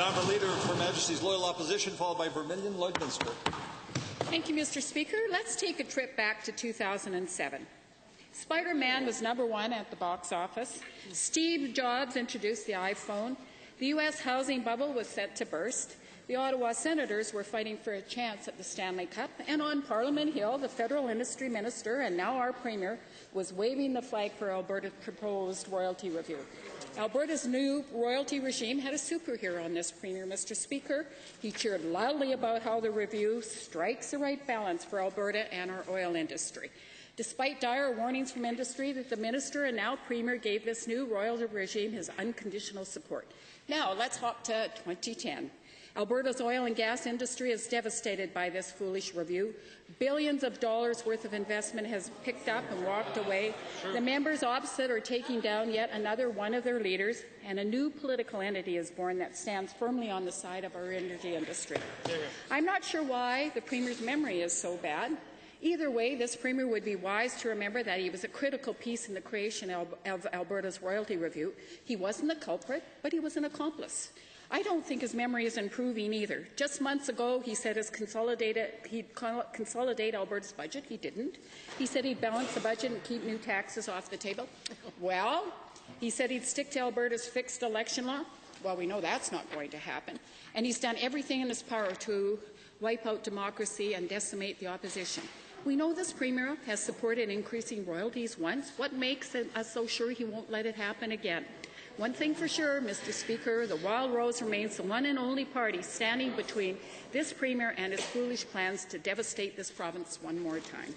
The Honourable Leader of Her Majesty's Loyal Opposition, followed by Vermilion Lloydminster. Thank you, Mr. Speaker. Let's take a trip back to 2007. Spider-Man was #1 at the box office. Steve Jobs introduced the iPhone. The U.S. housing bubble was set to burst. The Ottawa Senators were fighting for a chance at the Stanley Cup. And on Parliament Hill, the federal industry minister, and now our premier, was waving the flag for Alberta's proposed royalty review. Alberta's new royalty regime had a superhero on this premier, Mr. Speaker. He cheered loudly about how the review strikes the right balance for Alberta and our oil industry. Despite dire warnings from industry, that the minister and now premier gave this new royalty regime his unconditional support. Now, let's hop to 2010. Alberta's oil and gas industry is devastated by this foolish review. Billions of dollars worth of investment has picked up and walked away. The members opposite are taking down yet another one of their leaders, and a new political entity is born that stands firmly on the side of our energy industry. I'm not sure why the Premier's memory is so bad. Either way, this Premier would be wise to remember that he was a critical piece in the creation of Alberta's royalty review. He wasn't the culprit, but he was an accomplice. I don't think his memory is improving either. Just months ago, he said he'd consolidate Alberta's budget. He didn't. He said he'd balance the budget and keep new taxes off the table. Well, he said he'd stick to Alberta's fixed election law. Well, we know that's not going to happen. And he's done everything in his power to wipe out democracy and decimate the opposition. We know this Premier has supported increasing royalties once. What makes us so sure he won't let it happen again? One thing for sure, Mr. Speaker, the Wild Rose remains the one and only party standing between this Premier and his foolish plans to devastate this province one more time.